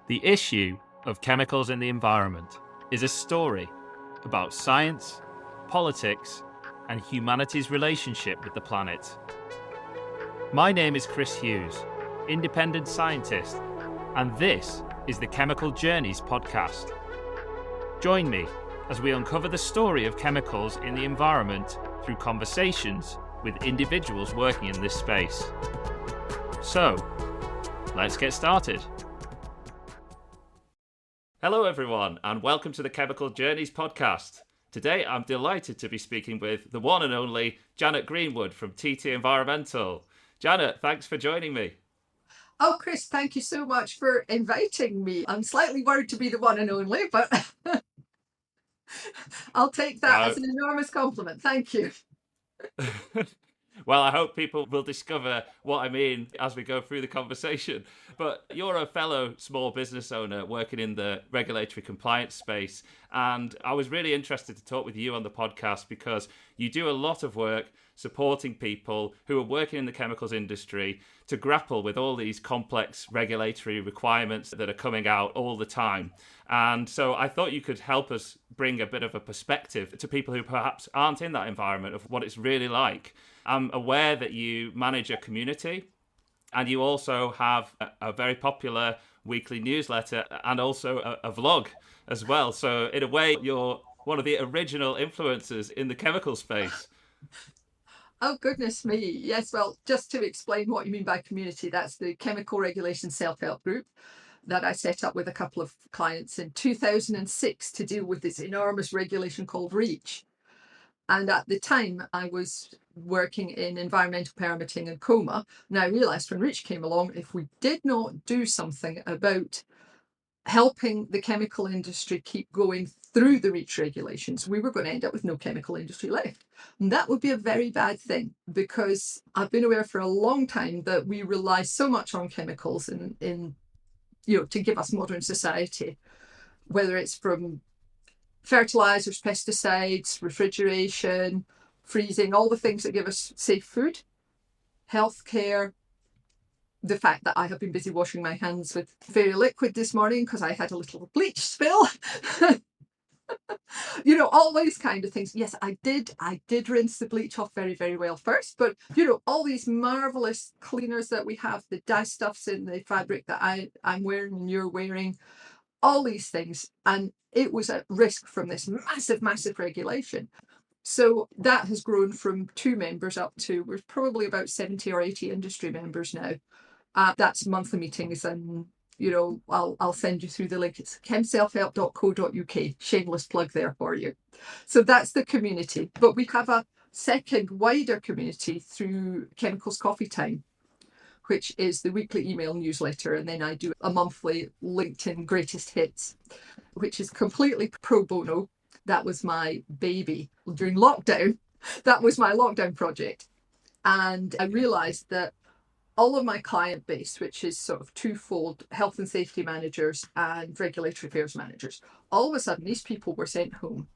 The issue of chemicals in the environment is a story about science, politics, and humanity's relationship with the planet. My name is Chris Hughes, independent scientist, and this is the Chemical Journeys podcast. Join me as we uncover the story of chemicals in the environment through conversations with individuals working in this space. So, let's get started. Hello everyone, and welcome to the Chemical Journeys podcast. Today I'm delighted to be speaking with the one and only Janet Greenwood from TT Environmental. Janet, thanks for joining me. Oh, Chris, thank you so much for inviting me. I'm slightly worried to be the one and only, but I'll take that as an enormous compliment. Thank you. Well, I hope people will discover what I mean as we go through the conversation. But you're a fellow small business owner working in the regulatory compliance space. And I was really interested to talk with you on the podcast because you do a lot of work supporting people who are working in the chemicals industry to grapple with all these complex regulatory requirements that are coming out all the time. And so I thought you could help us bring a bit of a perspective to people who perhaps aren't in that environment of what it's really like. I'm aware that you manage a community and you also have a very popular weekly newsletter and also a vlog as well. So in a way, you're one of the original influencers in the chemical space. Oh, goodness me. Yes, well, just to explain what you mean by community, that's the Chemical Regulation Self-Help Group that I set up with a couple of clients in 2006 to deal with this enormous regulation called REACH. And at the time, I was working in environmental permitting and COMA. And I realised when REACH came along, if we did not do something about helping the chemical industry keep going through the REACH regulations, we were going to end up with no chemical industry left. And that would be a very bad thing, because I've been aware for a long time that we rely so much on chemicals in to give us modern society, whether it's from fertilizers, pesticides, refrigeration, freezing, all the things that give us safe food, healthcare. The fact that I have been busy washing my hands with Fairy Liquid this morning because I had a little bleach spill. All these kind of things. Yes, I did rinse the bleach off very, very well first, but all these marvelous cleaners that we have, the dye stuffs in the fabric that I'm wearing and you're wearing, all these things. And it was at risk from this massive, massive regulation. So that has grown from 2 members up to, we're probably about 70 or 80 industry members now. That's monthly meetings, and I'll send you through the link. It's chemselfhelp.co.uk. Shameless plug there for you. So that's the community. But we have a second wider community through Chemicals Coffee Time, which is the weekly email newsletter. And then I do a monthly LinkedIn Greatest Hits, which is completely pro bono. That was my baby during lockdown. That was my lockdown project. And I realised that all of my client base, which is sort of twofold, health and safety managers and regulatory affairs managers, all of a sudden these people were sent home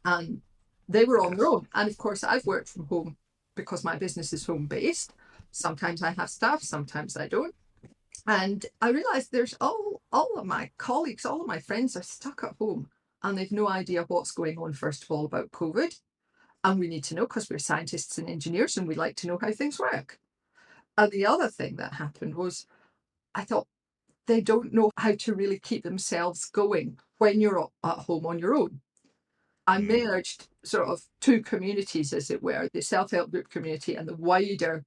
and they were on their own. And of course, I've worked from home because my business is home based. Sometimes I have staff, sometimes I don't. And I realized there's all of my colleagues, all of my friends are stuck at home and they've no idea what's going on, first of all, about COVID. And we need to know, because we're scientists and engineers and we like to know how things work. And the other thing that happened was, I thought, they don't know how to really keep themselves going when you're at home on your own. I merged sort of 2 communities, as it were, the self-help group community and the wider,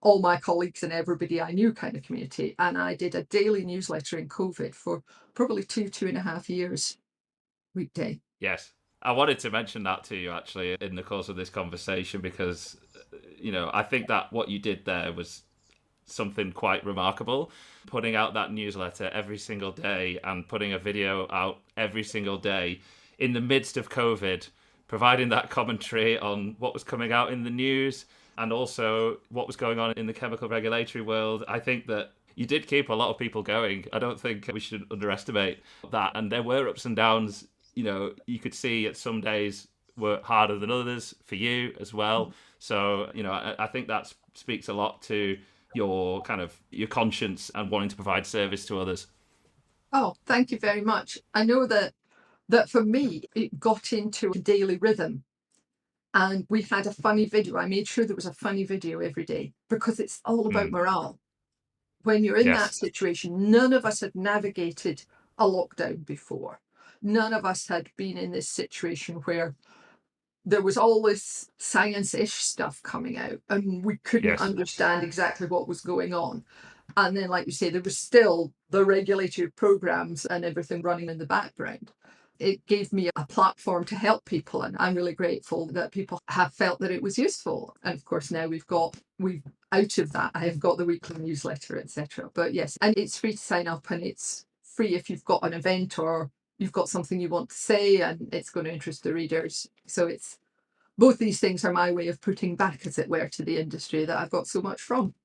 all my colleagues and everybody I knew kind of community. And I did a daily newsletter in COVID for probably 2.5 years, weekday. Yes. I wanted to mention that to you actually in the course of this conversation because, I think that what you did there was something quite remarkable. Putting out that newsletter every single day and putting a video out every single day in the midst of COVID, providing that commentary on what was coming out in the news and also what was going on in the chemical regulatory world. I think that you did keep a lot of people going. I don't think we should underestimate that. And there were ups and downs. You could see that some days were harder than others for you as well. So, I think that speaks a lot to your conscience and wanting to provide service to others. Oh, thank you very much. I know that for me, it got into a daily rhythm. And we had a funny video. I made sure there was a funny video every day because it's all about Mm. morale. When you're in that Yes. situation, none of us had navigated a lockdown before. None of us had been in this situation where there was all this science-ish stuff coming out and we couldn't Yes. understand exactly what was going on. And then, like you say, there was still the regulatory programs and everything running in the background. It gave me a platform to help people, and I'm really grateful that people have felt that it was useful. And of course, now we've out of that, I have got the weekly newsletter, etc. But yes, and it's free to sign up, and it's free if you've got an event or you've got something you want to say, and it's going to interest the readers. So it's both these things are my way of putting back, as it were, to the industry that I've got so much from.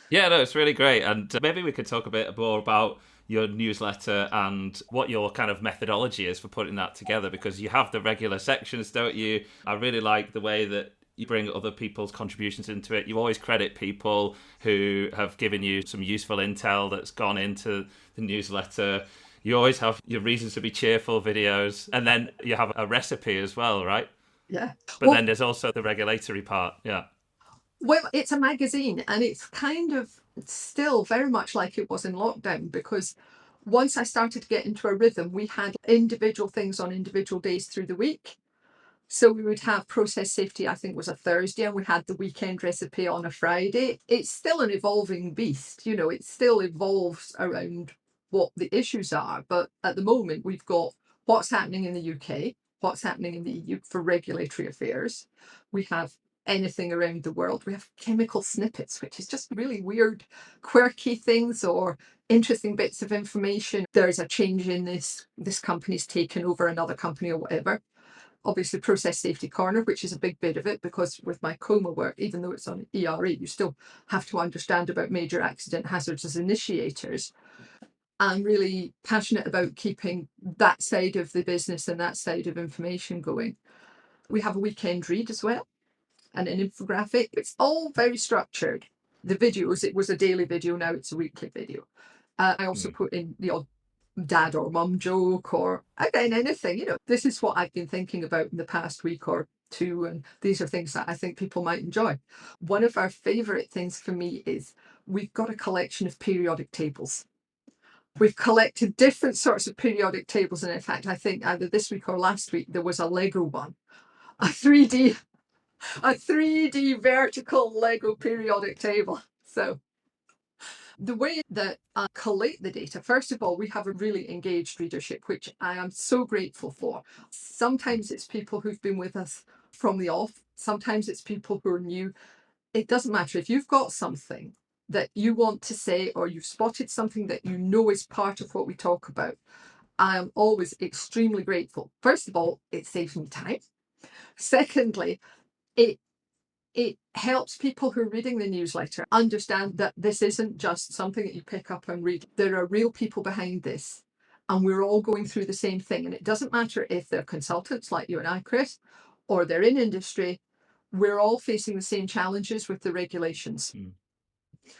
Yeah, no, it's really great. And maybe we could talk a bit more about your newsletter and what your kind of methodology is for putting that together, because you have the regular sections, don't you? I really like the way that you bring other people's contributions into it. You always credit people who have given you some useful intel that's gone into the newsletter. You always have your reasons to be cheerful videos, and then you have a recipe as well, right? Yeah. But Well, then there's also the regulatory part. Yeah. Well, it's a magazine and it's kind of still very much like it was in lockdown because once I started to get into a rhythm, we had individual things on individual days through the week. So we would have process safety, I think was a Thursday, and we had the weekend recipe on a Friday. It's still an evolving beast, it still evolves around what the issues are. But at the moment, we've got what's happening in the UK, what's happening in the EU for regulatory affairs. We have anything around the world. We have chemical snippets, which is just really weird, quirky things or interesting bits of information. There's a change in this company's taken over another company or whatever. Obviously process safety corner, which is a big bit of it because with my coma work, even though it's on ERA, you still have to understand about major accident hazards as initiators. I'm really passionate about keeping that side of the business and that side of information going. We have a weekend read as well and an infographic. It's all very structured. The videos, it was a daily video, now it's a weekly video. I also Mm. put in the odd dad or mum joke or again anything. This is what I've been thinking about in the past week or two, and these are things that I think people might enjoy. One of our favourite things for me is we've got a collection of periodic tables. We've collected different sorts of periodic tables, and in fact I think either this week or last week there was a Lego one, a 3D a 3D vertical Lego periodic table. So the way that I collate the data, first of all, we have a really engaged readership, which I am so grateful for. Sometimes it's people who've been with us from the off, sometimes it's people who are new. It doesn't matter. If you've got something that you want to say or you've spotted something that you know is part of what we talk about, I am always extremely grateful. First of all, it saves me time. Secondly, it it helps people who are reading the newsletter understand that this isn't just something that you pick up and read. There are real people behind this, and we're all going through the same thing. And it doesn't matter if they're consultants like you and I, Chris, or they're in industry, we're all facing the same challenges with the regulations. Mm.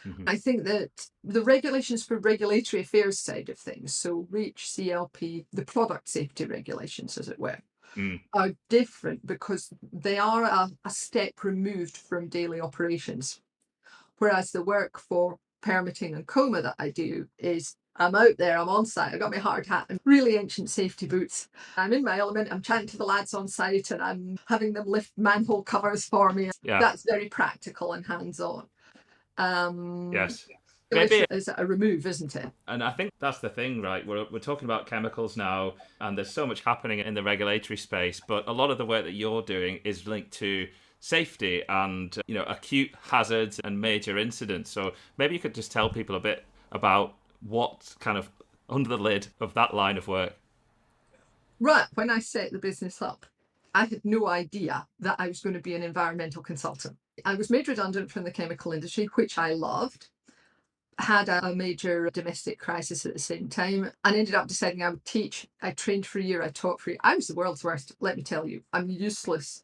Mm-hmm. I think that the regulations for regulatory affairs side of things, so REACH, CLP, the product safety regulations, as it were, Mm. are different because they are a step removed from daily operations. Whereas the work for permitting and coma that I do is I'm out there, I'm on site, I've got my hard hat and really ancient safety boots. I'm in my element, I'm chatting to the lads on site and I'm having them lift manhole covers for me. Yeah. That's very practical and hands-on. Um, Yes. Maybe. is a remove, isn't it? And I think that's the thing, right? We're talking about chemicals now, and there's so much happening in the regulatory space, but a lot of the work that you're doing is linked to safety and acute hazards and major incidents. So maybe you could just tell people a bit about what kind of under the lid of that line of work. Right, when I set the business up, I had no idea that I was going to be an environmental consultant. I was made redundant from the chemical industry, which I loved, had a major domestic crisis at the same time, and ended up deciding I would teach. I trained for a year, I taught for a year. I was the world's worst, let me tell you. I'm useless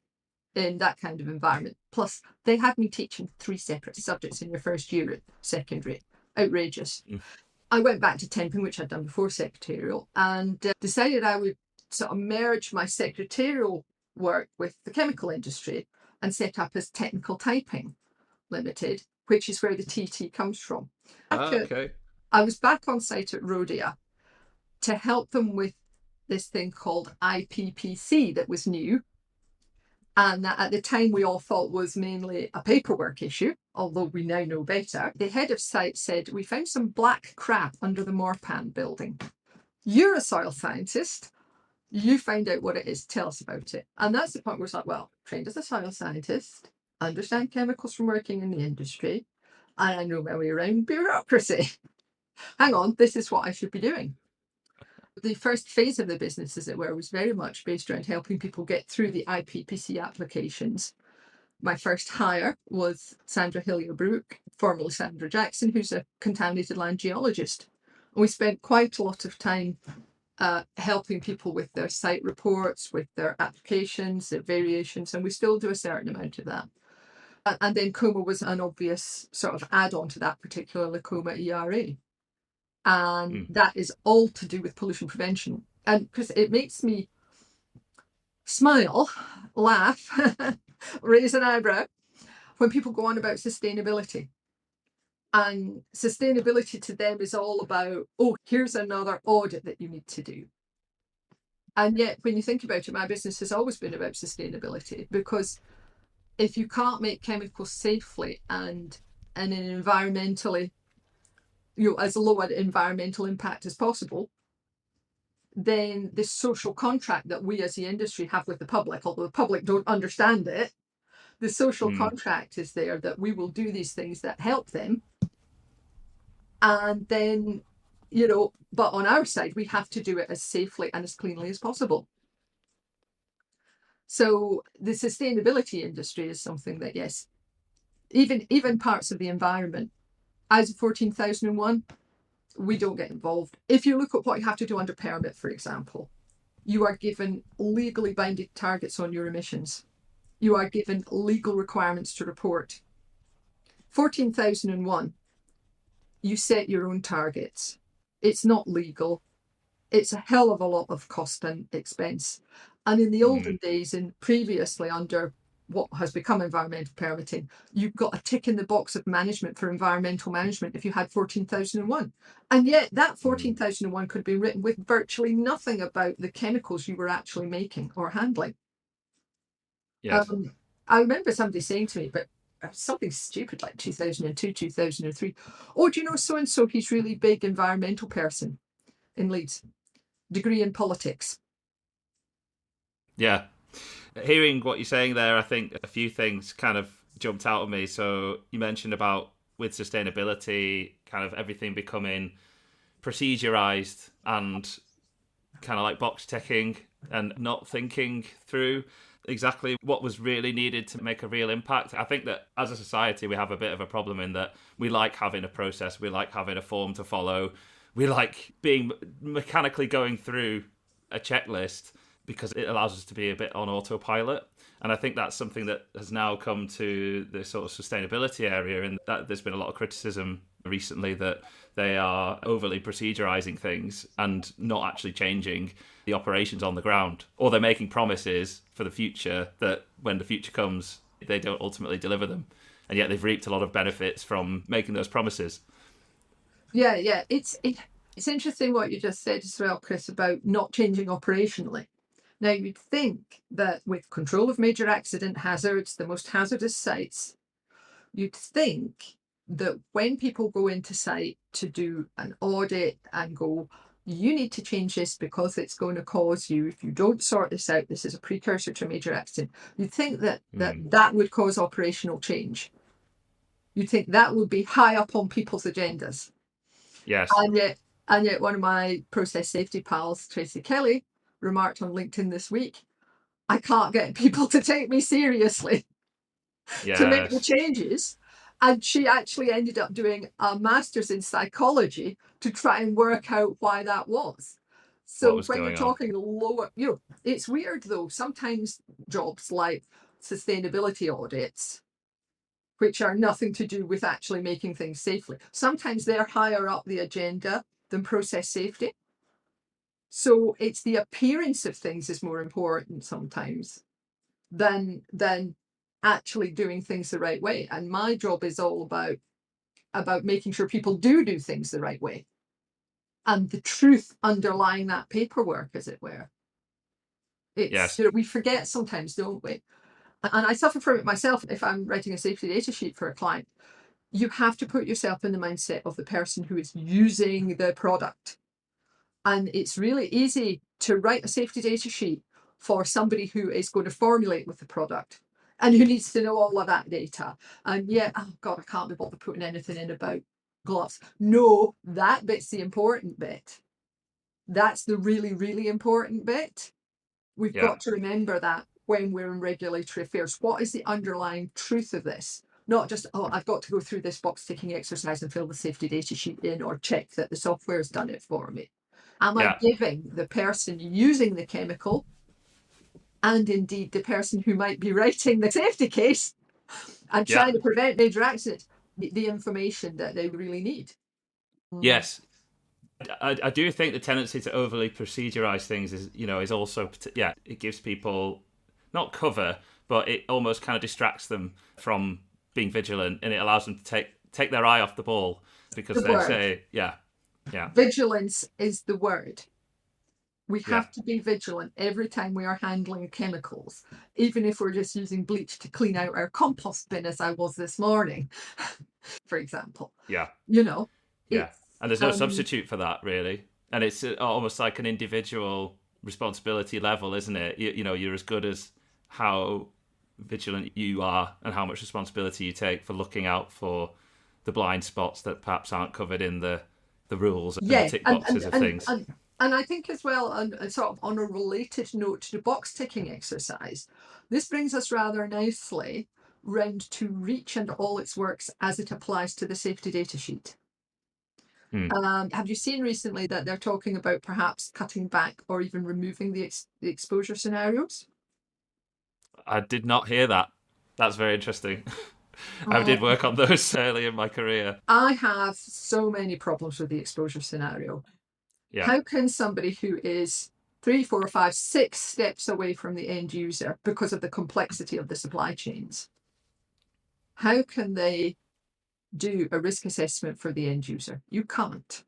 in that kind of environment. Plus, they had me teaching 3 separate subjects in your first year at secondary. Outrageous. I went back to temping, which I'd done before secretarial, and decided I would sort of merge my secretarial work with the chemical industry and set up as Technical Typing Limited, which is where the TT comes from. Okay. I was back on site at Rhodia to help them with this thing called IPPC that was new, and that at the time we all thought was mainly a paperwork issue, although we now know better. The head of site said, "We found some black crap under the Morpan building. You're a soil scientist. You find out what it is. Tell us about it." And that's the point where it's like, well, trained as a soil scientist, understand chemicals from working in the industry, and I know my way around bureaucracy. Hang on, this is what I should be doing. The first phase of the business, as it were, was very much based around helping people get through the IPPC applications. My first hire was Sandra Hillier-Brook, formerly Sandra Jackson, who's a contaminated land geologist. And we spent quite a lot of time helping people with their site reports, with their applications, their variations, and we still do a certain amount of that. And then COMA was an obvious sort of add-on to that, particularly COMA ERA. And that is all to do with pollution prevention. And because it makes me smile, laugh, raise an eyebrow when people go on about sustainability. And sustainability to them is all about, oh, here's another audit that you need to do. And yet, when you think about it, my business has always been about sustainability, because if you can't make chemicals safely and in an environmentally, as low an environmental impact as possible, then this social contract that we as the industry have with the public, although the public don't understand it, the social contract is there that we will do these things that help them. And then, but on our side, we have to do it as safely and as cleanly as possible. So the sustainability industry is something that, yes, even parts of the environment, ISO 14001, we don't get involved. If you look at what you have to do under permit, for example, you are given legally binding targets on your emissions. You are given legal requirements to report. 14001, you set your own targets. It's not legal. It's a hell of a lot of cost and expense. And in the olden days, and previously under what has become environmental permitting, you've got a tick in the box of management for environmental management if you had 14001. And yet that 14001 could be written with virtually nothing about the chemicals you were actually making or handling. Yes. I remember somebody saying to me, but something stupid like 2002, 2003, oh, do you know so-and-so, he's really big environmental person in Leeds, degree in politics. Yeah. Hearing what you're saying there, I think a few things kind of jumped out at me. So you mentioned about with sustainability, kind of everything becoming procedurized and kind of like box ticking and not thinking through exactly what was really needed to make a real impact. I think that as a society, we have a bit of a problem in that we like having a process, we like having a form to follow, we like being mechanically going through a checklist because it allows us to be a bit on autopilot. And I think that's something that has now come to the sort of sustainability area, and that there's been a lot of criticism recently that they are overly procedurizing things and not actually changing the operations on the ground, or they're making promises for the future that when the future comes, they don't ultimately deliver them. And yet they've reaped a lot of benefits from making those promises. Yeah. It's interesting what you just said as well, Chris, about not changing operationally. Now, you'd think that with control of major accident hazards, the most hazardous sites, you'd think that when people go into site to do an audit and go, you need to change this because it's going to cause you, if you don't sort this out, this is a precursor to a major accident. You'd think that would cause operational change. You'd think that would be high up on people's agendas. Yes. And yet one of my process safety pals, Tracy Kelly, remarked on LinkedIn this week, I can't get people to take me seriously to make the changes. And she actually ended up doing a master's in psychology to try and work out why that was. So when you're talking lower, it's weird though. Sometimes jobs like sustainability audits which are nothing to do with actually making things safely. Sometimes they're higher up the agenda than process safety. So it's the appearance of things is more important sometimes than actually doing things the right way. And my job is all about making sure people do things the right way, and the truth underlying that paperwork, as it were. It's, Yes. we forget sometimes, don't we? And I suffer from it myself. If I'm writing a safety data sheet for a client, you have to put yourself in the mindset of the person who is using the product. And it's really easy to write a safety data sheet for somebody who is going to formulate with the product and who needs to know all of that data. And yeah, oh God, I can't be bothered putting anything in about gloves. No, that bit's the important bit. That's the really, really important bit. We've Yeah. got to remember that when we're in regulatory affairs. What is the underlying truth of this? Not just, oh, I've got to go through this box ticking exercise and fill the safety data sheet in or check that the software has done it for me. Am I Yeah. giving the person using the chemical, and indeed the person who might be writing the safety case and Yeah. trying to prevent major accidents, the information that they really need? Yes. I do think the tendency to overly procedurize things is also, it gives people not cover, but it almost kind of distracts them from being vigilant, and it allows them to take their eye off the ball because The they word say, yeah. vigilance is the word. We Yeah. have to be vigilant every time we are handling chemicals, even if we're just using bleach to clean out our compost bin, as I was this morning, for example. Yeah. Yeah. It's And there's no substitute for that, really. And it's almost like an individual responsibility level, isn't it? You're as good as how vigilant you are and how much responsibility you take for looking out for the blind spots that perhaps aren't covered in the rules and the yeah, tick boxes of things. and I think as well, and sort of on a related note to the box ticking exercise, this brings us rather nicely round to REACH and all its works as it applies to the safety data sheet. Have you seen recently that they're talking about perhaps cutting back or even removing the exposure scenarios? I did not hear that. That's very interesting. I did Oh, work on those early in my career. I have so many problems with the exposure scenario. Yeah. How can somebody who is 3, 4, 5, 6 steps away from the end user because of the complexity of the supply chains, how can they do a risk assessment for the end user? You can't.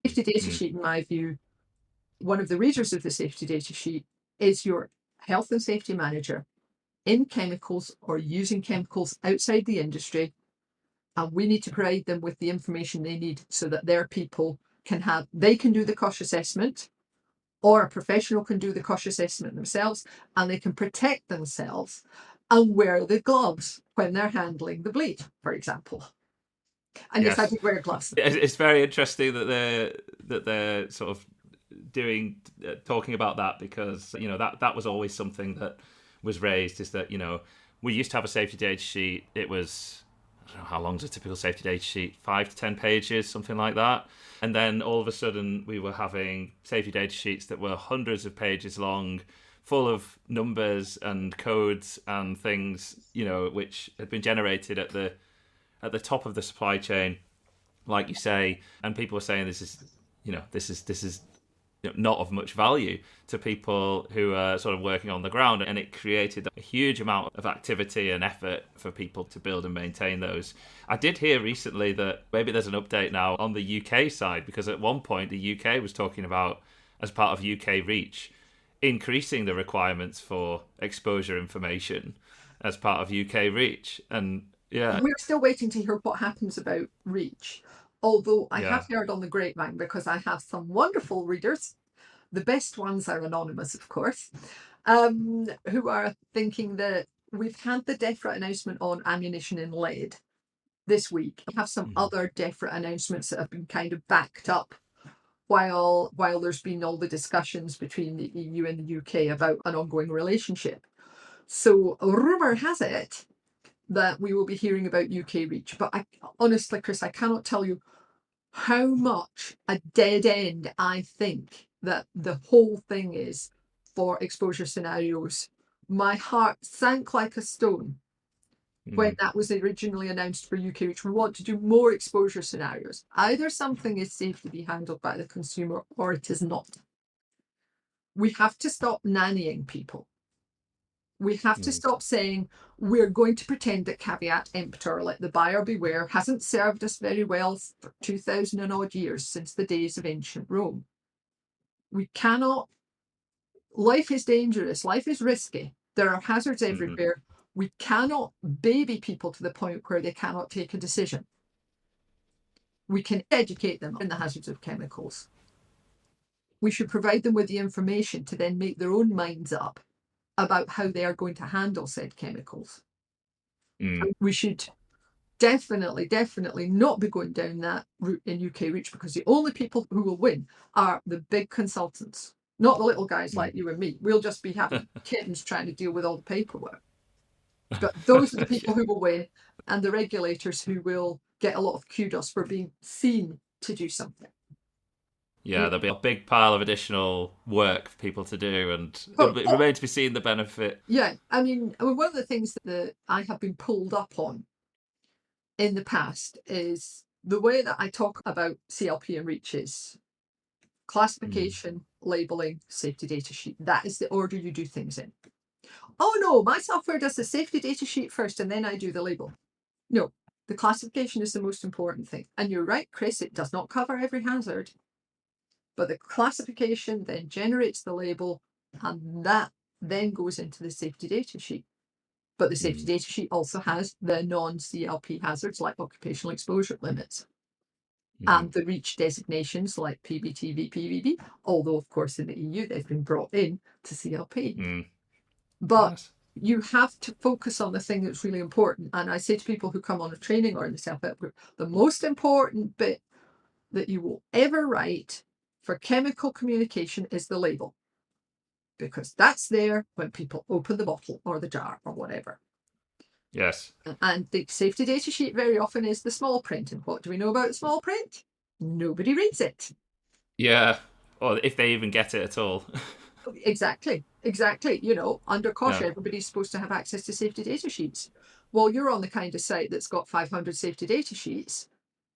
Safety data sheet, in my view, one of the readers of the safety data sheet is your health and safety manager in chemicals or using chemicals outside the industry. And we need to provide them with the information they need so that their people they can do the cost assessment, or a professional can do the cost assessment themselves, and they can protect themselves and wear the gloves when they're handling the bleed, for example. And yes, I Yes. did wear gloves. It's very interesting that they're sort of talking about that, because that was always something that was raised, is that we used to have a safety data sheet. It was, I don't know, how long's a typical safety data sheet, 5 to 10 pages, something like that. And then all of a sudden we were having safety data sheets that were hundreds of pages long, full of numbers and codes and things, which had been generated at the top of the supply chain, like you say. And people were saying this is not of much value to people who are sort of working on the ground, and it created a huge amount of activity and effort for people to build and maintain those. I did hear recently that maybe there's an update now on the UK side, because at one point the UK was talking about, as part of UK REACH, increasing the requirements for exposure information as part of UK REACH. And yeah. We're still waiting to hear what happens about REACH. Although I Yeah. have heard on the grapevine, because I have some wonderful readers, the best ones are anonymous, of course, who are thinking that we've had the DEFRA announcement on ammunition and lead this week. We have some other DEFRA announcements that have been kind of backed up while there's been all the discussions between the EU and the UK about an ongoing relationship. So rumour has it that we will be hearing about UK REACH. But honestly, Chris, I cannot tell you how much a dead end I think that the whole thing is for exposure scenarios. My heart sank like a stone when Mm. that was originally announced for UK, which we want to do more exposure scenarios. Either something is safe to be handled by the consumer or it is not. We have to stop nannying people. We have to Mm. stop saying we're going to pretend that caveat emptor, let the buyer beware, hasn't served us very well for 2000 and odd years since the days of ancient Rome. We cannot. Life is dangerous. Life is risky. There are hazards Mm-hmm. everywhere. We cannot baby people to the point where they cannot take a decision. We can educate them in the hazards of chemicals. We should provide them with the information to then make their own minds up about how they are going to handle said chemicals. Mm. We should definitely not be going down that route in UK Reach, because the only people who will win are the big consultants, not the little guys like you and me. We'll just be having kittens trying to deal with all the paperwork. But those are the people who will win, and the regulators who will get a lot of kudos for being seen to do something. Yeah, there'll be a big pile of additional work for people to do, and Well, it remains to be seen the benefit. yeah, I mean, one of the things that I have been pulled up on in the past is the way that I talk about CLP and REACH is classification, labeling, safety data sheet. That is the order you do things in. Oh no, my software does the safety data sheet first and then I do the label. No, the classification is the most important thing. And you're right, Chris, it does not cover every hazard, but the classification then generates the label, and that then goes into the safety data sheet. But the safety data sheet also has the non-CLP hazards like occupational exposure limits and the REACH designations like PBT, VPVB, although of course in the EU they've been brought in to CLP. But Yes. you have to focus on the thing that's really important. And I say to people who come on a training or in the self-help group, the most important bit that you will ever write for chemical communication is the label, because that's there when people open the bottle or the jar or whatever. Yes. And the safety data sheet very often is the small print. And what do we know about the small print? Nobody reads it. Yeah. Or if they even get it at all. Exactly. You know, under COSH, everybody's supposed to have access to safety data sheets. Well, you're on the kind of site that's got 500 safety data sheets,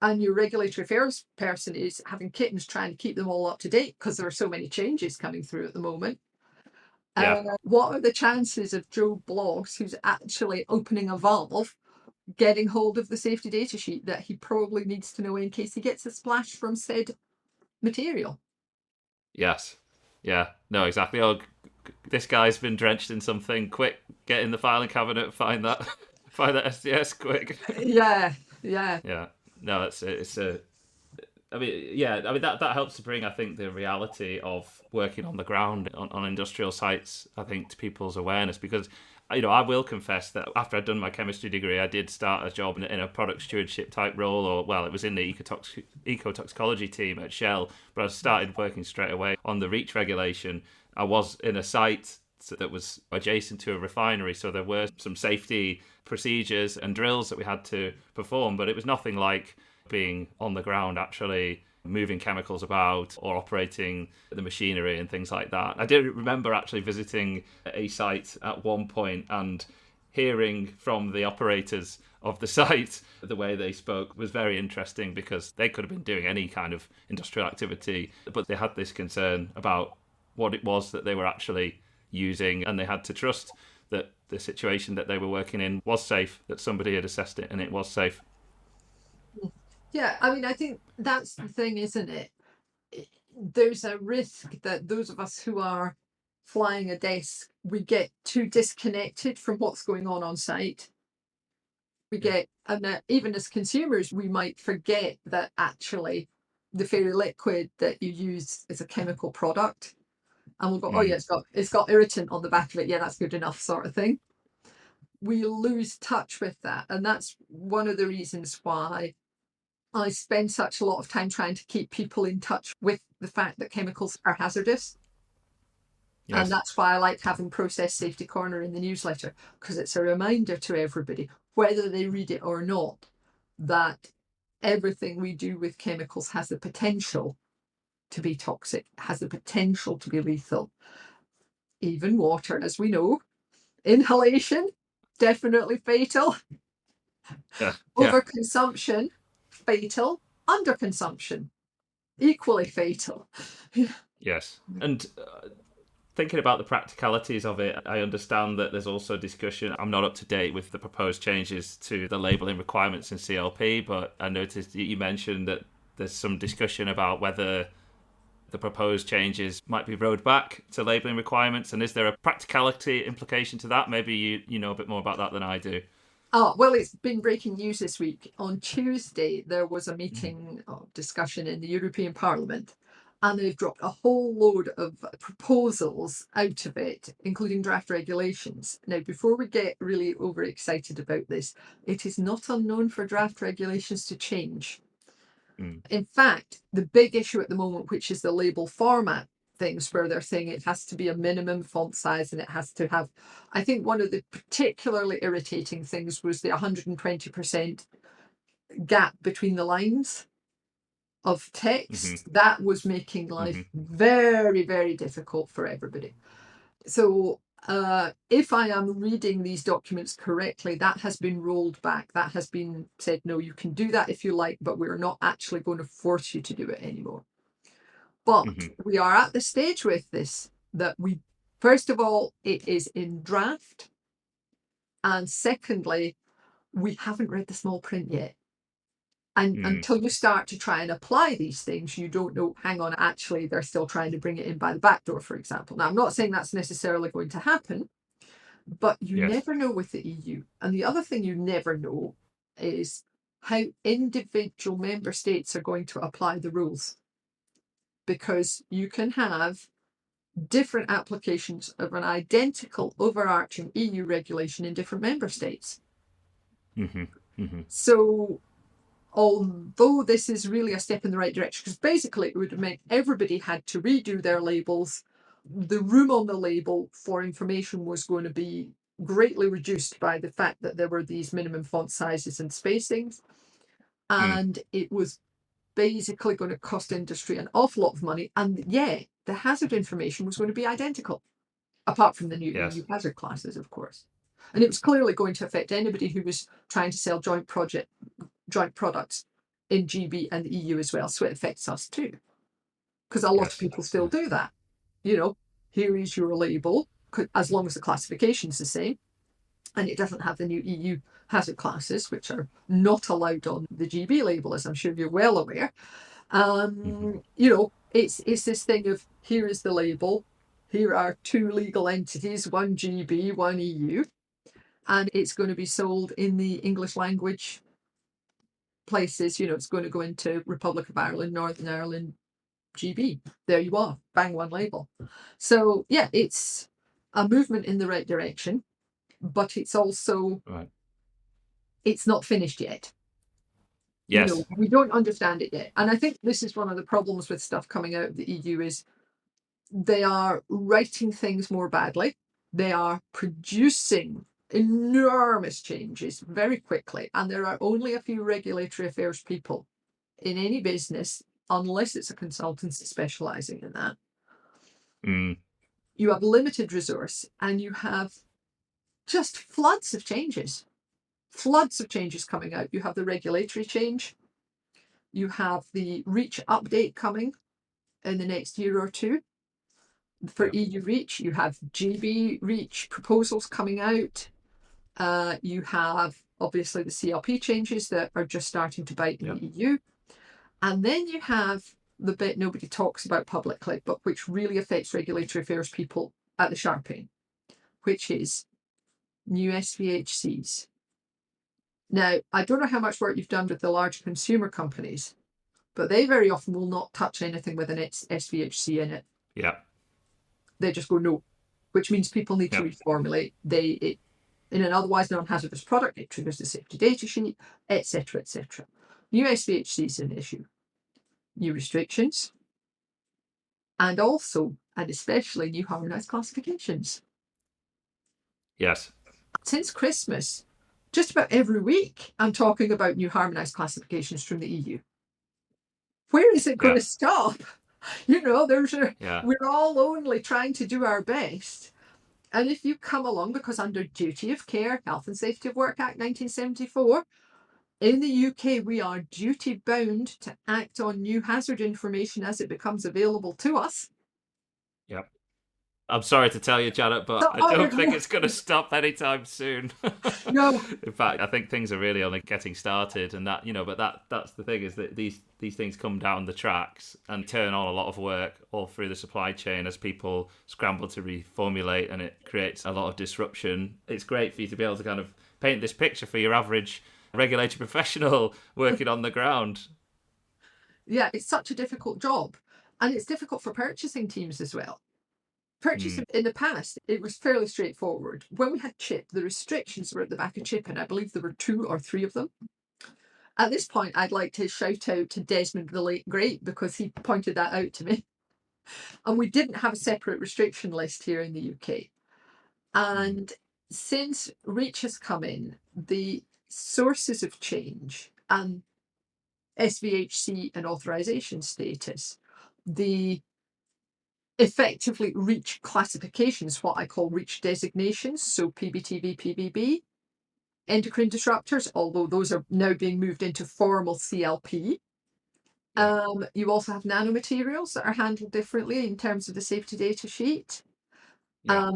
and your regulatory affairs person is having kittens trying to keep them all up to date because there are so many changes coming through at the moment. Yeah. What are the chances of Joe Blogs, who's actually opening a valve, getting hold of the safety data sheet that he probably needs to know in case he gets a splash from said material? Yes. Yeah. No, exactly. Oh, this guy's been drenched in something. Quick, get in the filing cabinet, find that, find that SDS quick. Yeah. Yeah. No, it's a. I mean, yeah. I mean that helps to bring, I think, the reality of working on the ground on industrial sites, I think, to people's awareness, because. I will confess that after I'd done my chemistry degree, I did start a job in a product stewardship type role, or, well, it was in the ecotoxicology team at Shell, but I started working straight away on the REACH regulation. I was in a site that was adjacent to a refinery, so there were some safety procedures and drills that we had to perform, but it was nothing like being on the ground actually moving chemicals about or operating the machinery and things like that. I did remember actually visiting a site at one point and hearing from the operators of the site the way they spoke was very interesting, because they could have been doing any kind of industrial activity, but they had this concern about what it was that they were actually using, and they had to trust that the situation that they were working in was safe, that somebody had assessed it and it was safe. Yeah, I mean, I think that's the thing, isn't it? There's a risk that those of us who are flying a desk, we get too disconnected from what's going on site. We get, and even as consumers, we might forget that actually the fairy liquid that you use is a chemical product. And we'll go, oh yeah, it's got irritant on the back of it. Yeah, that's good enough, sort of thing. We lose touch with that. And that's one of the reasons why I spend such a lot of time trying to keep people in touch with the fact that chemicals are hazardous. Yes. And that's why I like having Process Safety Corner in the newsletter, because it's a reminder to everybody, whether they read it or not, that everything we do with chemicals has the potential to be toxic, has the potential to be lethal. Even water, as we know, inhalation, definitely fatal. Yeah. Overconsumption, fatal. Underconsumption, equally fatal. Yes. And thinking about the practicalities of it, I understand that there's also discussion. I'm not up to date with the proposed changes to the labelling requirements in CLP, but I noticed that you mentioned that there's some discussion about whether the proposed changes might be rolled back to labelling requirements. And is there a practicality implication to that? Maybe you know a bit more about that than I do. Oh, well, it's been breaking news this week. On Tuesday, there was a meeting of discussion in the European Parliament, and they've dropped a whole load of proposals out of it, including draft regulations. Now, before we get really overexcited about this, it is not unknown for draft regulations to change. In fact, the big issue at the moment, which is the label format things, where they're saying it has to be a minimum font size and it has to have, I think one of the particularly irritating things was the 120% gap between the lines of text. That was making life very, very difficult for everybody. So if I am reading these documents correctly, that has been rolled back. That has been said, no, you can do that if you like, but we're not actually going to force you to do it anymore. But we are at the stage with this that we, first of all, it is in draft. And secondly, we haven't read the small print yet. And until you start to try and apply these things, you don't know, hang on, actually, they're still trying to bring it in by the back door, for example. Now, I'm not saying that's necessarily going to happen, but you never know with the EU. And the other thing you never know is how individual member states are going to apply the rules. Because you can have different applications of an identical overarching EU regulation in different member states. So although this is really a step in the right direction, because basically it would have meant everybody had to redo their labels. The room on the label for information was going to be greatly reduced by the fact that there were these minimum font sizes and spacings. And it was basically going to cost industry an awful lot of money. And yeah, the hazard information was going to be identical, apart from the new EU hazard classes, of course. And it was clearly going to affect anybody who was trying to sell joint products in GB and the EU as well. So it affects us too, because a lot of people still do that. You know, here is your label, as long as the classification is the same, and it doesn't have the new EU hazard classes, which are not allowed on the GB label, as I'm sure you're well aware. You know, it's this thing of, here is the label, here are two legal entities, one GB, one EU, and it's going to be sold in the English language places. You know, it's going to go into Republic of Ireland, Northern Ireland, GB. There you are, bang, one label. So yeah, it's a movement in the right direction, but it's also it's not finished yet. Yes. You know, we don't understand it yet. And I think this is one of the problems with stuff coming out of the EU is they are writing things more badly. They are producing enormous changes very quickly. And there are only a few regulatory affairs people in any business, unless it's a consultancy specializing in that. You have limited resource and you have just floods of changes coming out. You have the regulatory change. You have the REACH update coming in the next year or two. For EU REACH, you have GB REACH proposals coming out. You have obviously the CLP changes that are just starting to bite in the EU. And then you have the bit nobody talks about publicly, but which really affects regulatory affairs people at the sharp end, which is new SVHCs. Now, I don't know how much work you've done with the large consumer companies, but they very often will not touch anything with an SVHC in it. Yeah. They just go no, which means people need to reformulate. In an otherwise non-hazardous product, it triggers the safety data sheet, etc., etc. New SVHC is an issue. New restrictions, and also, and especially, new harmonised classifications. Yes. Since Christmas, just about every week, I'm talking about new harmonised classifications from the EU. Where is it going to stop? You know, we're all only trying to do our best. And if you come along, because under Duty of Care, Health and Safety of Work Act 1974, in the UK, we are duty bound to act on new hazard information as it becomes available to us. Yep. I'm sorry to tell you, Janet, but I Oh, don't think it's going to stop anytime soon. no. In fact, I think things are really only getting started, and that, but that's the thing, is that these things come down the tracks and turn on a lot of work all through the supply chain as people scramble to reformulate, and it creates a lot of disruption. It's great for you to be able to kind of paint this picture for your average regulated professional working on the ground. Yeah, it's such a difficult job, and it's difficult for purchasing teams as well. Purchasing in the past, it was fairly straightforward. When we had CHIP, the restrictions were at the back of CHIP, and I believe there were 2 or 3 of them. At this point, I'd like to shout out to Desmond the late great, because he pointed that out to me. And we didn't have a separate restriction list here in the UK. And since REACH has come in, the sources of change and SVHC and authorization status, the effectively REACH classifications, what I call REACH designations, so PBTV, PBB, endocrine disruptors, although those are now being moved into formal CLP. You also have nanomaterials that are handled differently in terms of the safety data sheet.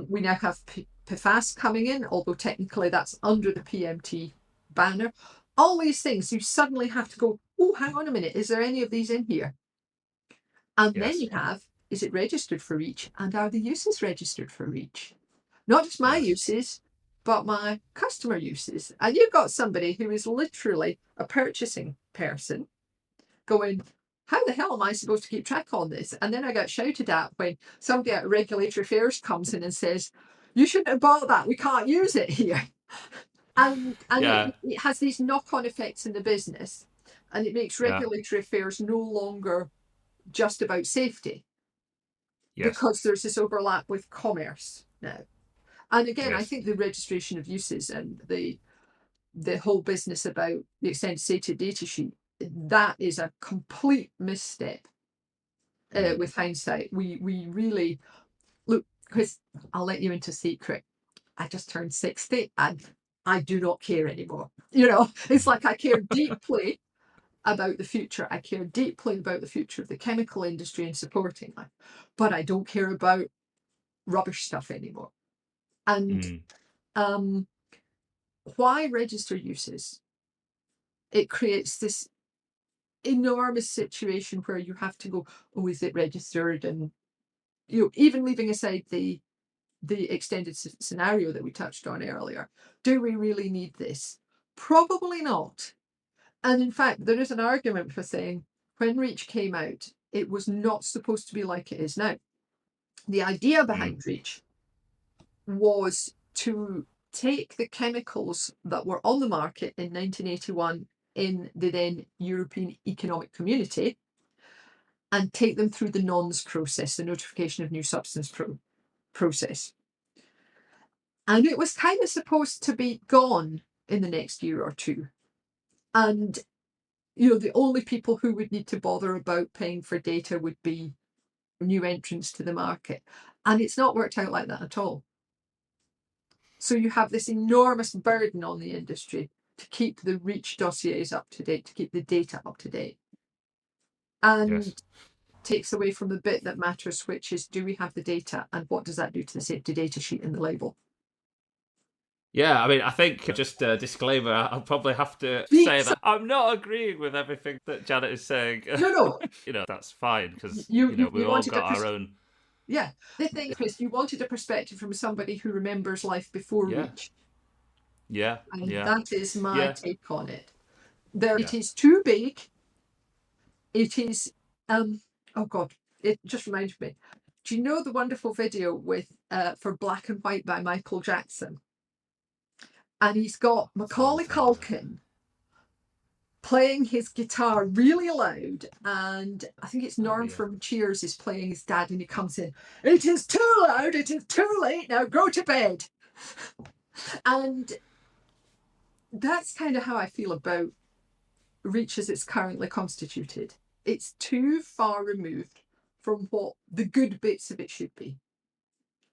We now have PFAS coming in, although technically that's under the PMT banner. All these things, you suddenly have to go, oh, hang on a minute, is there any of these in here? And then you have, is it registered for REACH? And are the uses registered for REACH? Not just my uses, but my customer uses. And you've got somebody who is literally a purchasing person going, how the hell am I supposed to keep track on this? And then I got shouted at when somebody at Regulatory Affairs comes in and says, you shouldn't have bought that, we can't use it here. And it has these knock-on effects in the business, and it makes Regulatory Affairs no longer just about safety, because there's this overlap with commerce now. And again, I think the registration of uses and the whole business about the extended safety data sheet, that is a complete misstep. With hindsight, we really look, Chris, I'll let you into a secret. I just turned 60 and I do not care anymore. It's like I care deeply about the future. I care deeply about the future of the chemical industry and supporting that, but I don't care about rubbish stuff anymore. And why register uses? It creates this enormous situation where you have to go, oh, is it registered? And even leaving aside the extended scenario that we touched on earlier, do we really need this? Probably not. And in fact, there is an argument for saying when REACH came out, it was not supposed to be like it is now. The idea behind REACH was to take the chemicals that were on the market in 1981 in the then European Economic Community and take them through the NONS process, the Notification of New Substance process. And it was kind of supposed to be gone in the next year or two. And, the only people who would need to bother about paying for data would be new entrants to the market. And it's not worked out like that at all. So you have this enormous burden on the industry to keep the REACH dossiers up to date, to keep the data up to date. And takes away from the bit that matters, which is, do we have the data and what does that do to the safety data sheet and the label? Yeah, I mean, I think, just a disclaimer, I'll probably have to say that I'm not agreeing with everything that Janet is saying. No. That's fine, because, we've all got our own... Yeah. The thing, Chris, you wanted a perspective from somebody who remembers life before REACH. Yeah. And that is my take on it. It is too big. It is, oh God, it just reminded me. Do you know the wonderful video with for Black and White by Michael Jackson? And he's got Macaulay Culkin playing his guitar really loud, and I think it's Norm from Cheers is playing his dad, and he comes in, it is too loud, it is too late, now go to bed. And that's kind of how I feel about REACH as it's currently constituted. It's too far removed from what the good bits of it should be.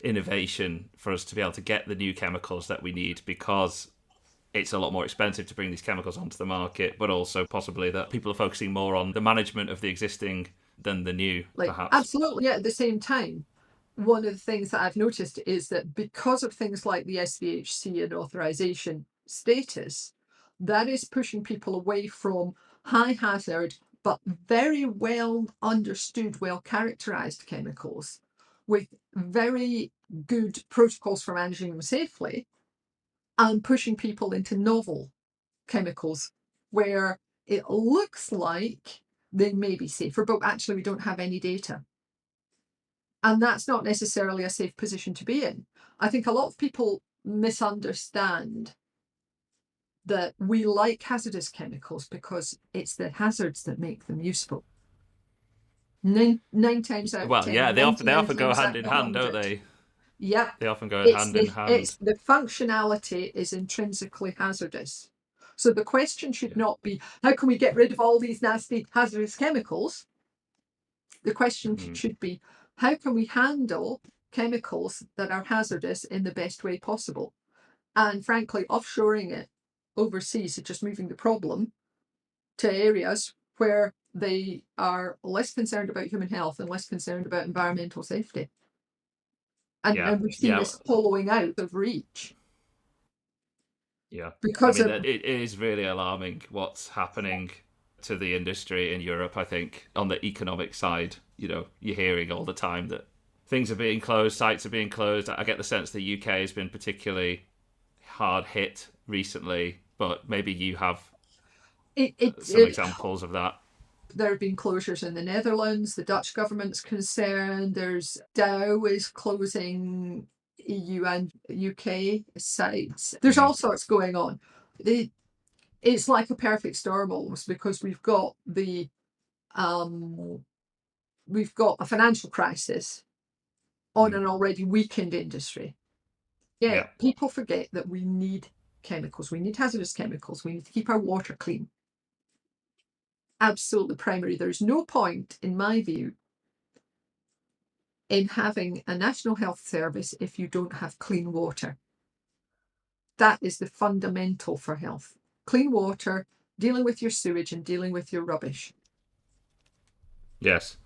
innovation for us to be able to get the new chemicals that we need, because it's a lot more expensive to bring these chemicals onto the market, but also possibly that people are focusing more on the management of the existing than the new, Like, perhaps. absolutely. Yeah, at the same time, one of the things that I've noticed is that because of things like the SVHC and authorization status, that is pushing people away from high hazard but very well understood, well characterized chemicals with very good protocols for managing them safely, and pushing people into novel chemicals where it looks like they may be safer, but actually we don't have any data. And that's not necessarily a safe position to be in. I think a lot of people misunderstand that we like hazardous chemicals because it's the hazards that make them useful. Nine times out of Well, 10, yeah, they often go times hand out in of hand, don't 100. they? Yeah, They often go it's hand in hand. the functionality is intrinsically hazardous. So the question should not be, how can we get rid of all these nasty hazardous chemicals? The question should be, how can we handle chemicals that are hazardous in the best way possible? And frankly, offshoring it overseas is just moving the problem to areas where they are less concerned about human health and less concerned about environmental safety. And we've seen this hollowing out of reach. Yeah. Because it is really alarming what's happening to the industry in Europe, I think, on the economic side. You're hearing all the time that things are being closed, sites are being closed. I get the sense the UK has been particularly hard hit recently, but maybe you have some examples of that. There have been closures in the Netherlands. The Dutch government's concerned. There's Dow is closing EU and UK sites. There's all sorts going on. It's like a perfect storm almost, because we've got a financial crisis on an already weakened industry. Yeah, people forget that we need chemicals. We need hazardous chemicals. We need to keep our water clean. Absolutely primary. There's no point, in my view, in having a national health service if you don't have clean water. That is the fundamental for health. Clean water, dealing with your sewage and dealing with your rubbish. Yes.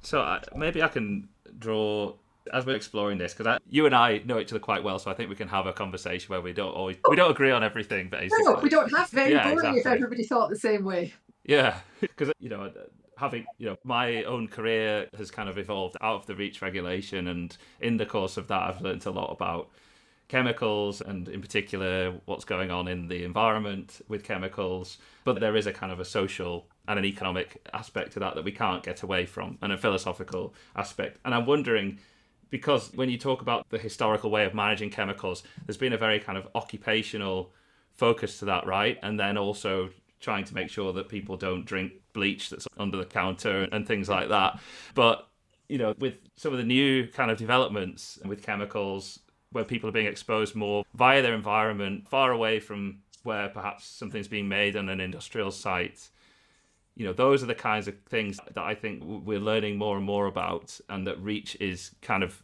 So maybe I can draw, as we're exploring this, because you and I know each other quite well, so I think we can have a conversation where we don't agree on everything, basically. No, we don't have very boring exactly. if everybody thought the same way. Yeah, because having my own career has kind of evolved out of the REACH regulation, and in the course of that, I've learned a lot about chemicals and, in particular, what's going on in the environment with chemicals. But there is a kind of a social and an economic aspect to that we can't get away from, and a philosophical aspect. And I'm wondering, because when you talk about the historical way of managing chemicals, there's been a very kind of occupational focus to that, right? And then also trying to make sure that people don't drink bleach that's under the counter and things like that. But, with some of the new kind of developments with chemicals, where people are being exposed more via their environment, far away from where perhaps something's being made on an industrial site, those are the kinds of things that I think we're learning more and more about, and that REACH is kind of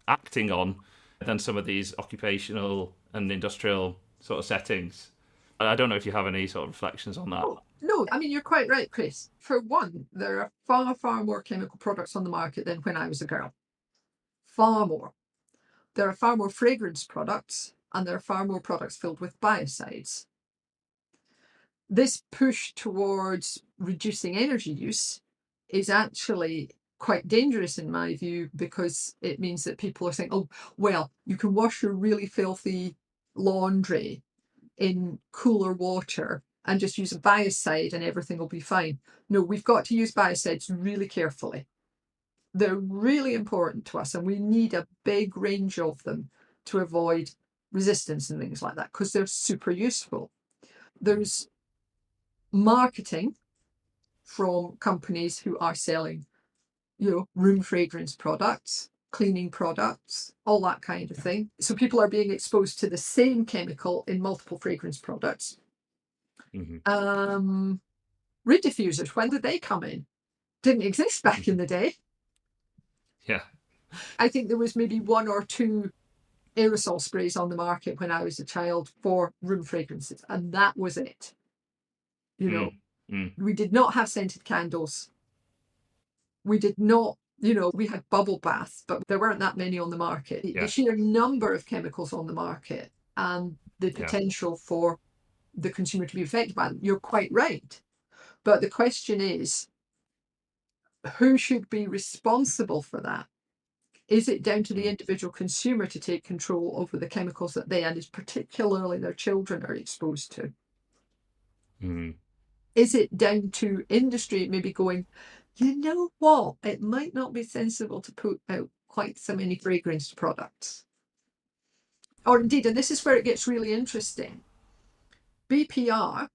acting on than some of these occupational and industrial sort of settings. I don't know if you have any sort of reflections on that. No, I mean, you're quite right, Chris. For one, there are far, far more chemical products on the market than when I was a girl. Far more. There are far more fragrance products, and there are far more products filled with biocides. This push towards reducing energy use is actually quite dangerous in my view, because it means that people are saying, oh, well, you can wash your really filthy laundry in cooler water and just use a biocide and everything will be fine. No, we've got to use biocides really carefully. They're really important to us, and we need a big range of them to avoid resistance and things like that, because they're super useful. There's marketing from companies who are selling, room fragrance products, cleaning products, all that kind of thing. So people are being exposed to the same chemical in multiple fragrance products. Reed diffusers, when did they come in? Didn't exist back in the day. Yeah. I think there was maybe one or two aerosol sprays on the market when I was a child for room fragrances, and that was it. We did not have scented candles. We did not, we had bubble baths, but there weren't that many on the market. The sheer number of chemicals on the market and the potential for the consumer to be affected by them, you're quite right. But the question is, who should be responsible for that? Is it down to the individual consumer to take control over the chemicals that they, and particularly their children, are exposed to? Is it down to industry maybe going, you know what, it might not be sensible to put out quite so many fragrance products? Or indeed, and this is where it gets really interesting, BPR,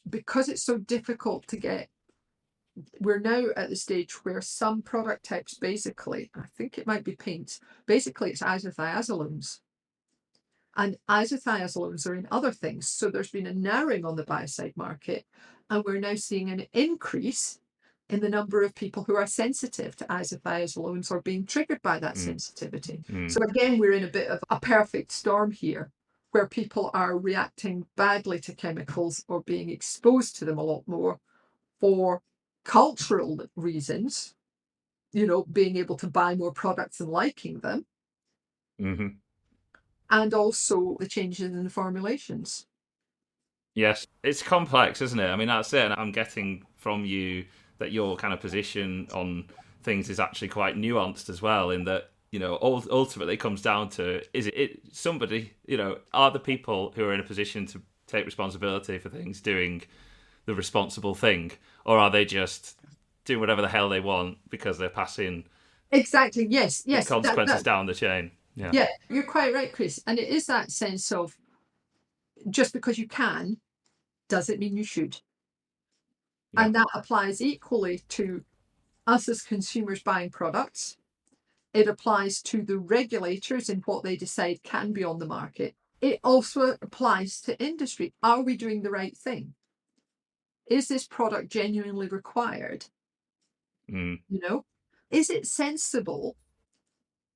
because it's so difficult to get, we're now at the stage where some product types, basically, I think it might be paints, basically it's isothiazolones. And isothiazolones are in other things. So there's been a narrowing on the biocide market, and we're now seeing an increase in the number of people who are sensitive to isothiazolones or being triggered by that sensitivity. So again, we're in a bit of a perfect storm here, where people are reacting badly to chemicals or being exposed to them a lot more for cultural reasons, being able to buy more products and liking them. And also the changes in the formulations. Yes, it's complex, isn't it? I mean, that's it. And I'm getting from you that your kind of position on things is actually quite nuanced as well, in that, ultimately it comes down to, is it somebody, are the people who are in a position to take responsibility for things doing the responsible thing, or are they just doing whatever the hell they want because they're passing exactly yes the consequences down the chain? Yeah, you're quite right, Chris. And it is that sense of, just because you can doesn't mean you should. And that applies equally to us as consumers buying products. It applies to the regulators in what they decide can be on the market. It also applies to industry. Are we doing the right thing? Is this product genuinely required? Is it sensible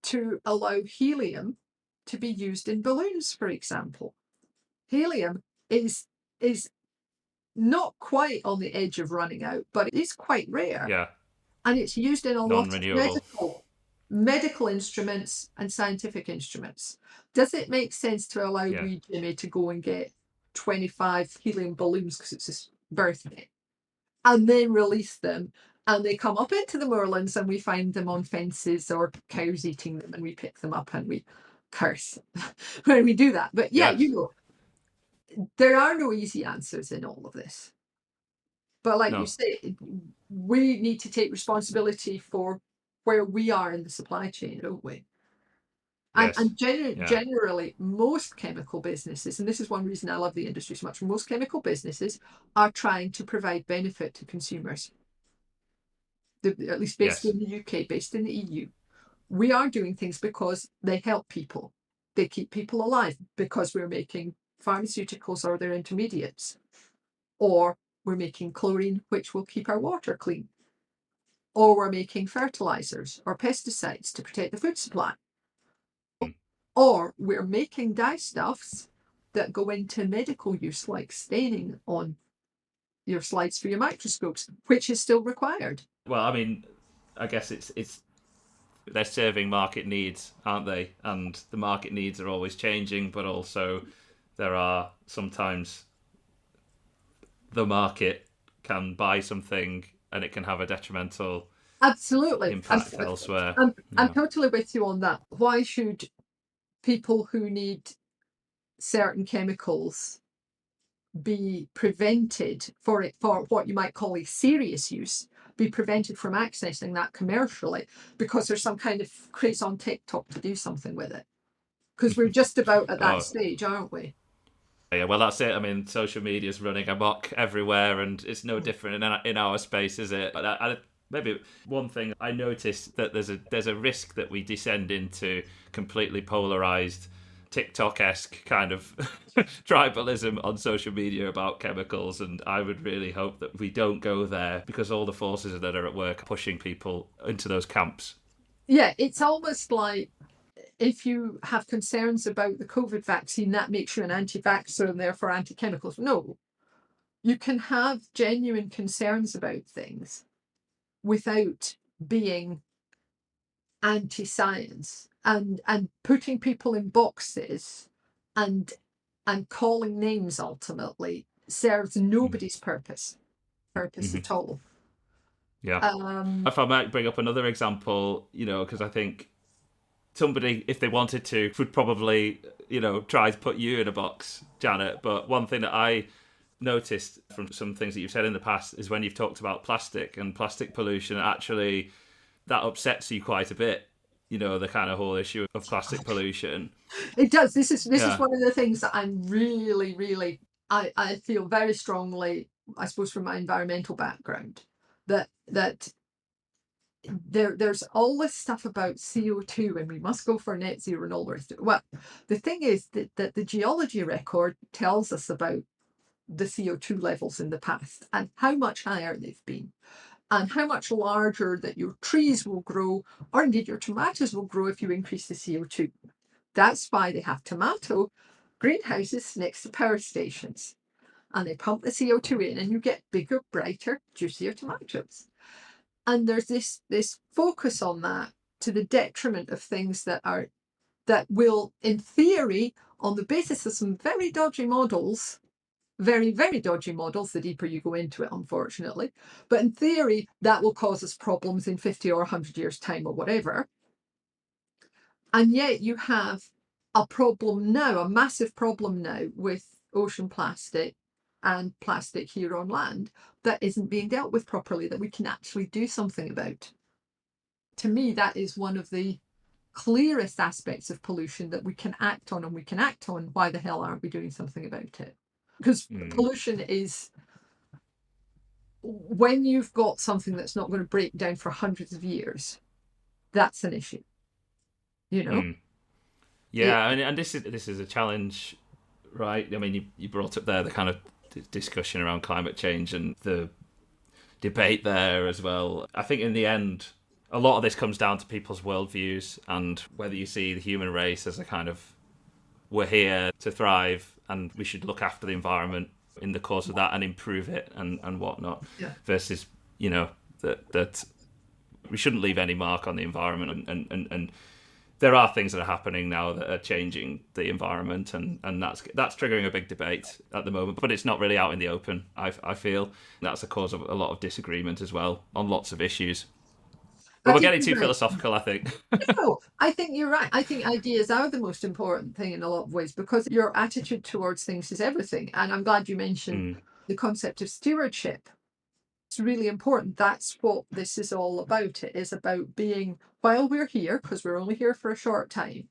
to allow helium to be used in balloons, for example? Helium is not quite on the edge of running out, but it is quite rare. Yeah. And it's used in a lot of medical instruments and scientific instruments. Does it make sense to allow wee Jimmy to go and get 25 helium balloons because it's his birthday, and then release them, and they come up into the moorlands and we find them on fences or cows eating them, and we pick them up and we curse when we do that? But there are no easy answers in all of this. But like you say, we need to take responsibility for where we are in the supply chain, don't we? And generally, most chemical businesses, and this is one reason I love the industry so much, most chemical businesses are trying to provide benefit to consumers. At least based in the UK, based in the EU. We are doing things because they help people. They keep people alive because we're making pharmaceuticals or their intermediates. Or we're making chlorine, which will keep our water clean. Or we're making fertilizers or pesticides to protect the food supply. Or we're making dyestuffs that go into medical use, like staining on your slides for your microscopes, which is still required. Well, I mean, I guess it's they're serving market needs, aren't they? And the market needs are always changing, but also there are sometimes the market can buy something and it can have a detrimental impact elsewhere. I'm totally with you on that. Why should people who need certain chemicals be prevented for what you might call a serious use, be prevented from accessing that commercially because there's some kind of craze on TikTok to do something with it? Because we're just about at that stage, aren't we? Yeah, well, that's it. I mean, social media is running amok everywhere, and it's no different in our space, is it? Maybe one thing I noticed that there's a risk that we descend into completely polarized TikTok-esque kind of tribalism on social media about chemicals, and I would really hope that we don't go there, because all the forces that are at work are pushing people into those camps. Yeah, it's almost like if you have concerns about the COVID vaccine, that makes you an anti-vaxxer and therefore anti-chemicals. No, you can have genuine concerns about things without being anti-science, and putting people in boxes and calling names ultimately serves nobody's purpose Mm-hmm. at all. Yeah. If I might bring up another example, because I think somebody, if they wanted to, would probably, try to put you in a box, Janet. But one thing that I noticed from some things that you've said in the past is when you've talked about plastic and plastic pollution, actually that upsets you quite a bit. The kind of whole issue of plastic pollution. It does. This is Yeah. one of the things that I'm really, really, I feel very strongly, I suppose, from my environmental background, that there's all this stuff about CO2 and we must go for net zero and all the rest of it. Well, the thing is that the geology record tells us about the CO2 levels in the past and how much higher they've been, and how much larger that your trees will grow, or indeed your tomatoes will grow if you increase the CO2. That's why they have tomato greenhouses next to power stations. And they pump the CO2 in and you get bigger, brighter, juicier tomatoes. And there's this focus on that to the detriment of things that will, in theory, on the basis of some very dodgy models, very, very dodgy models, the deeper you go into it, unfortunately. But in theory, that will cause us problems in 50 or 100 years' time or whatever. And yet you have a problem now, a massive problem now with ocean plastic and plastic here on land that isn't being dealt with properly, that we can actually do something about. To me, that is one of the clearest aspects of pollution that we can act on, and we can act on. Why the hell aren't we doing something about it? Because pollution is, when you've got something that's not going to break down for hundreds of years, that's an issue. Yeah, and this is a challenge, right? I mean, you brought up there the kind of discussion around climate change and the debate there as well. I think in the end, a lot of this comes down to people's worldviews and whether you see the human race as a kind of, we're here to thrive and we should look after the environment in the course of that and improve it and whatnot, versus, that we shouldn't leave any mark on the environment. And there are things that are happening now that are changing the environment, and that's triggering a big debate at the moment, but it's not really out in the open. I feel that's a cause of a lot of disagreement as well on lots of issues. But we're getting too philosophical, I think. No, I think you're right. I think ideas are the most important thing in a lot of ways, because your attitude towards things is everything. And I'm glad you mentioned the concept of stewardship. It's really important. That's what this is all about. It is about being, while we're here, because we're only here for a short time,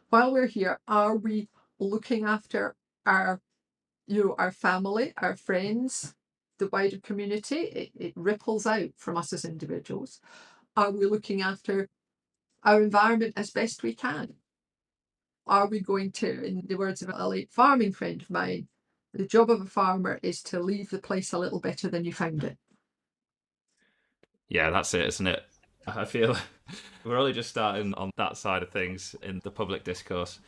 while we're here, are we looking after our family, our friends, the wider community? It ripples out from us as individuals. Are we looking after our environment as best we can? Are we going to, in the words of a late farming friend of mine, the job of a farmer is to leave the place a little better than you found it. Yeah, that's it, isn't it? I feel we're only just starting on that side of things in the public discourse.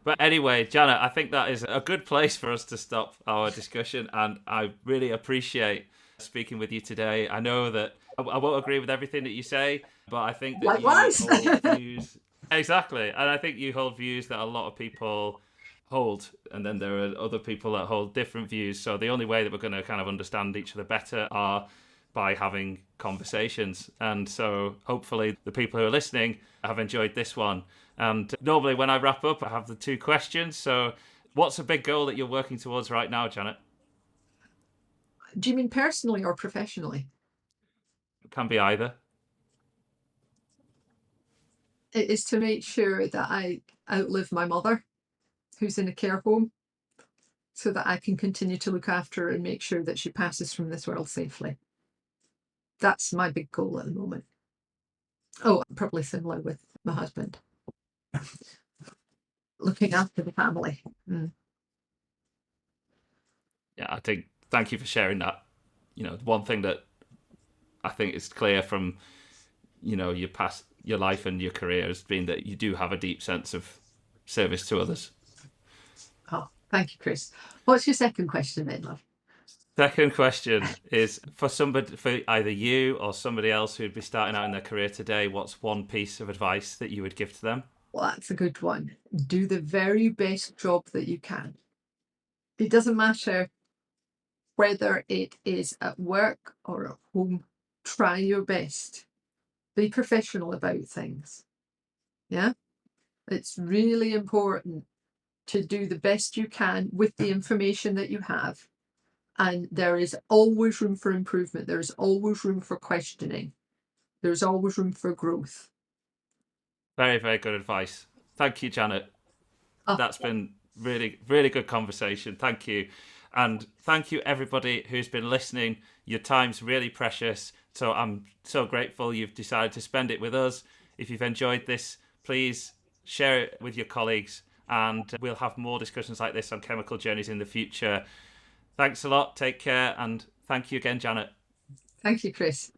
But anyway, Janet, I think that is a good place for us to stop our discussion, and I really appreciate speaking with you today. I know that I won't agree with everything that you say, but I think that Likewise. you hold views. Exactly. And I think you hold views that a lot of people hold, and then there are other people that hold different views. So the only way that we're going to kind of understand each other better are by having conversations. And so hopefully the people who are listening have enjoyed this one. And normally when I wrap up, I have the two questions. So what's a big goal that you're working towards right now, Janet? Do you mean personally or professionally? It can be either. It is to make sure that I outlive my mother, who's in a care home, so that I can continue to look after her and make sure that she passes from this world safely. That's my big goal at the moment. Oh, probably similar with my husband. looking after the family. Yeah, I think thank you for sharing that. One thing that I think is clear from your past, your life and your career has been that you do have a deep sense of service to others. Oh, thank you, Chris. What's your second question then, love? Second question is for either you or somebody else who'd be starting out in their career today. What's one piece of advice that you would give to them? Well, that's a good one. Do the very best job that you can. It doesn't matter whether it is at work or at home. Try your best. Be professional about things. Yeah? It's really important to do the best you can with the information that you have. And there is always room for improvement. There's always room for questioning. There's always room for growth. Very, very good advice. Thank you, Janet. Oh. That's been really, really good conversation. Thank you. And thank you, everybody who's been listening. Your time's really precious. So I'm so grateful you've decided to spend it with us. If you've enjoyed this, please share it with your colleagues. And we'll have more discussions like this on chemical journeys in the future. Thanks a lot. Take care. And thank you again, Janet. Thank you, Chris.